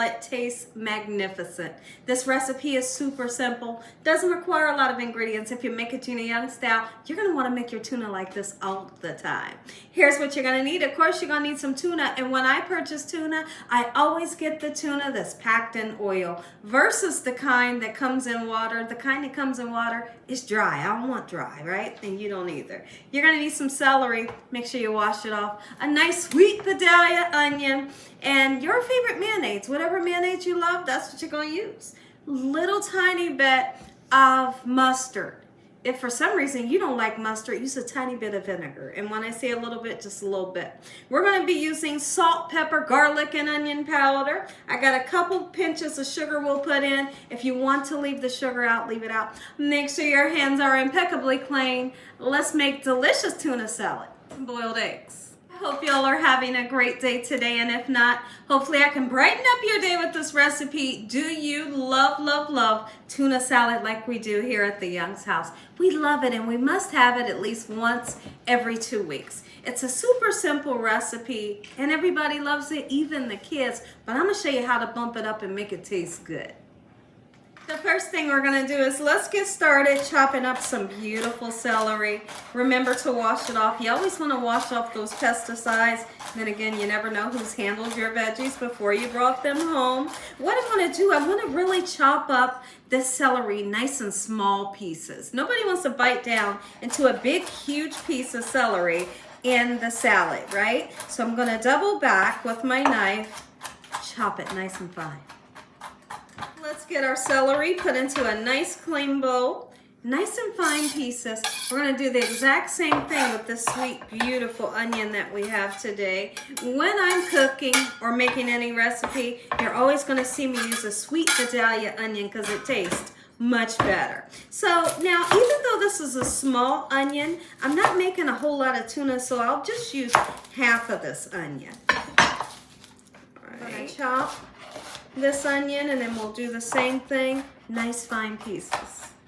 Salad Taste Magnificent. This recipe is super simple, doesn't require a lot of ingredients. If you make it Gina Young style, you're gonna wanna make your tuna like this all the time. Here's what you're gonna need. Of course, you're gonna need some tuna, and when I purchase tuna, I always get the tuna that's packed in oil versus the kind that comes in water. The kind that comes in water is dry. I don't want dry, right? And you don't either. You're gonna need some celery. Make sure you wash it off. A nice sweet Vidalia onion, and your favorite mayonnaise. Whatever mayonnaise you love, that's what you're gonna use. Little tiny bit of mustard. If for some reason you don't like mustard, use a tiny bit of vinegar. And when I say a little bit, just a little bit. We're gonna be using salt, pepper, garlic, and onion powder. I got a couple pinches of sugar we'll put in. If you want to leave the sugar out, leave it out. Make sure your hands are impeccably clean. Let's make delicious tuna salad. Boiled eggs. I hope y'all are having a great day today, and if not, hopefully I can brighten up your day with this recipe. Do you love, love, love tuna salad like we do here at the Young's house? We love it, and we must have it at least once every 2 weeks. It's a super simple recipe, and everybody loves it, even the kids, but I'm gonna show you how to bump it up and make it taste good. The first thing we're gonna do is let's get started chopping up some beautiful celery. Remember to wash it off. You always wanna wash off those pesticides. Then again, you never know who's handled your veggies before you brought them home. What I'm gonna do, I'm gonna really chop up this celery nice and small pieces. Nobody wants to bite down into a big, huge piece of celery in the salad, right? So I'm gonna double back with my knife, chop it nice and fine. Let's get our celery put into a nice clean bowl, nice and fine pieces. We're gonna do the exact same thing with this sweet, beautiful onion that we have today. When I'm cooking or making any recipe, you're always gonna see me use a sweet Vidalia onion because it tastes much better. So now, even though this is a small onion, I'm not making a whole lot of tuna, so I'll just use half of this onion. All right, chop this onion, and then we'll do the same thing, nice fine pieces.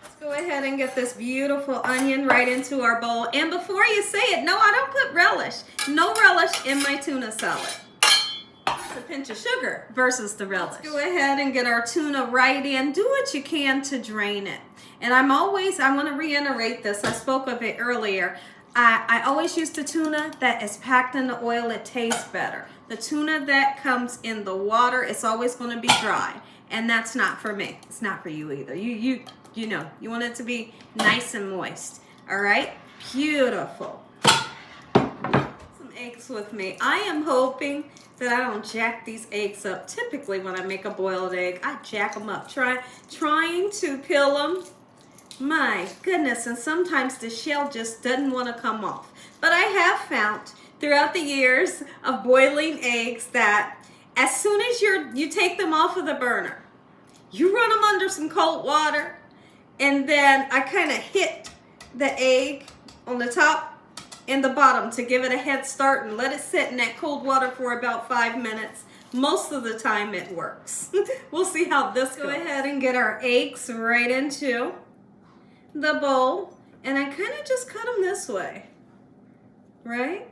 Let's go ahead and get this beautiful onion right into our bowl. And before you say it, no, I don't put relish. No relish in my tuna salad. It's a pinch of sugar versus the relish. Let's go ahead and get our tuna right in. Do what you can to drain it. And I want to reiterate this, I spoke of it earlier. I always use the tuna that is packed in the oil. It tastes better. The tuna that comes in the water, it's always going to be dry, and that's not for me. It's not for you either. You know, you want it to be nice and moist. All right, beautiful. Some eggs with me. I am hoping that I don't jack these eggs up. Typically, when I make a boiled egg, I jack them up, trying to peel them. My goodness, and sometimes the shell just doesn't want to come off. But I have found throughout the years of boiling eggs that as soon as you take them off of the burner, you run them under some cold water, and then I kind of hit the egg on the top and the bottom to give it a head start and let it sit in that cold water for about 5 minutes. Most of the time it works. We'll see how this goes. Go ahead and get our eggs right into the bowl, and I kind of just cut them this way, right?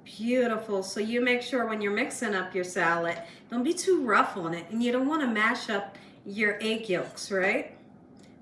Beautiful. So you make sure when you're mixing up your salad, don't be too rough on it, and you don't want to mash up your egg yolks, right?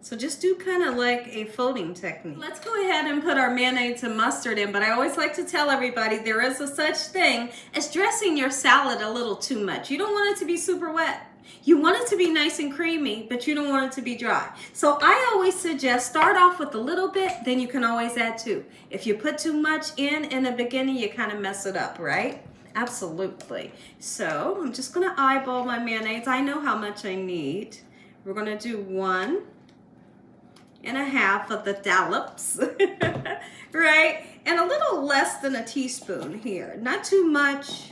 So just do kind of like a folding technique. Let's go ahead and put our mayonnaise and mustard in, but I always like to tell everybody there is a such thing as dressing your salad a little too much. You don't want it to be super wet. You want it to be nice and creamy, but you don't want it to be dry. So I always suggest start off with a little bit, then you can always add to. If you put too much in the beginning, you kind of mess it up, right? Absolutely. So I'm just gonna eyeball my mayonnaise. I know how much I need. We're gonna do 1.5 of the dollops, right? And a little less than a teaspoon here. Not too much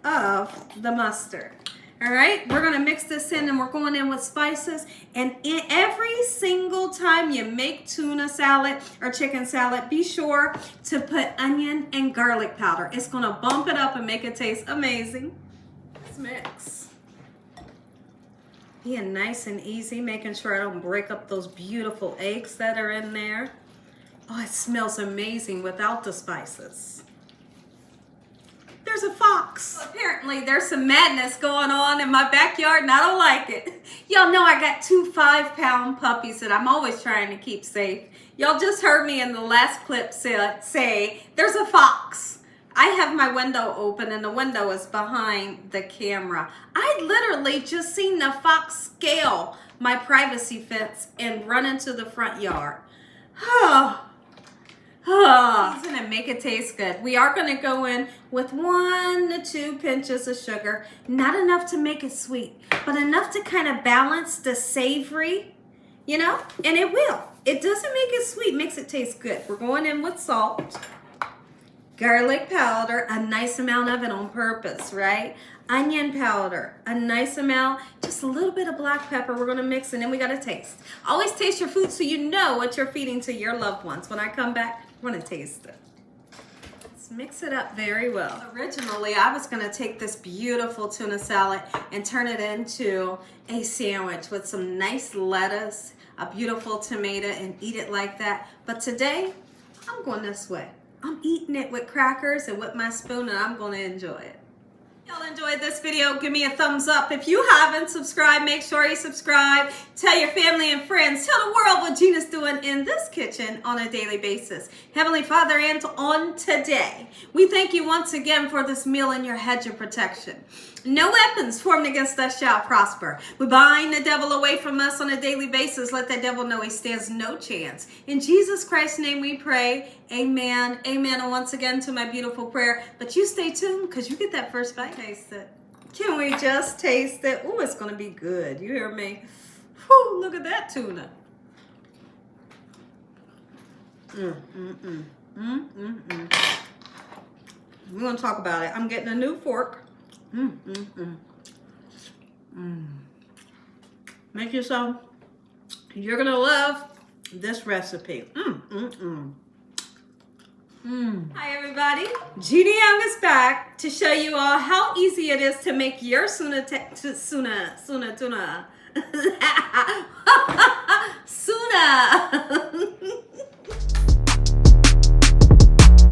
of the mustard. All right, we're gonna mix this in, and we're going in with spices. And every single time you make tuna salad or chicken salad, be sure to put onion and garlic powder. It's gonna bump it up and make it taste amazing. Let's mix. Being nice and easy, making sure I don't break up those beautiful eggs that are in there. Oh, it smells amazing without the spices. there's a fox. Well, apparently there's some madness going on in my backyard and I don't like it. Y'all know I got 2 5-pound puppies that I'm always trying to keep safe. Y'all just heard me in the last clip say there's a fox. I have my window open and the window is behind the camera. I literally just seen the fox scale my privacy fence and run into the front yard. Season and make it taste good. We are going to go in with 1 to 2 pinches of sugar. Not enough to make it sweet, but enough to kind of balance the savory, you know, and it will. It doesn't make it sweet, makes it taste good. We're going in with salt, garlic powder, a nice amount of it on purpose, right? Onion powder, a nice amount, just a little bit of black pepper. We're gonna mix and then we gotta taste. Always taste your food so you know what you're feeding to your loved ones. When I come back, we're gonna taste it. Let's mix it up very well. Originally, I was gonna take this beautiful tuna salad and turn it into a sandwich with some nice lettuce, a beautiful tomato, and eat it like that. But today, I'm going this way. I'm eating it with crackers and with my spoon, and I'm gonna enjoy it. Y'all enjoyed this video, give me a thumbs up. If you haven't subscribed, make sure you subscribe. Tell your family and friends. Tell the world what Gina's doing in this kitchen on a daily basis. Heavenly Father, and on today, we thank you once again for this meal in your hedge of protection. No weapons formed against us shall prosper. We bind the devil away from us on a daily basis. Let that devil know he stands no chance. In Jesus Christ's name we pray. Amen. Amen. And once again to my beautiful prayer. But you stay tuned because you get that first bite. Taste it. Can we just taste it? Oh, it's going to be good. You hear me? Whew, look at that tuna. We're going to talk about it. I'm getting a new fork. Make you some. You're gonna love this recipe. Hi everybody, Gina Young is back to show you all how easy it is to make your tuna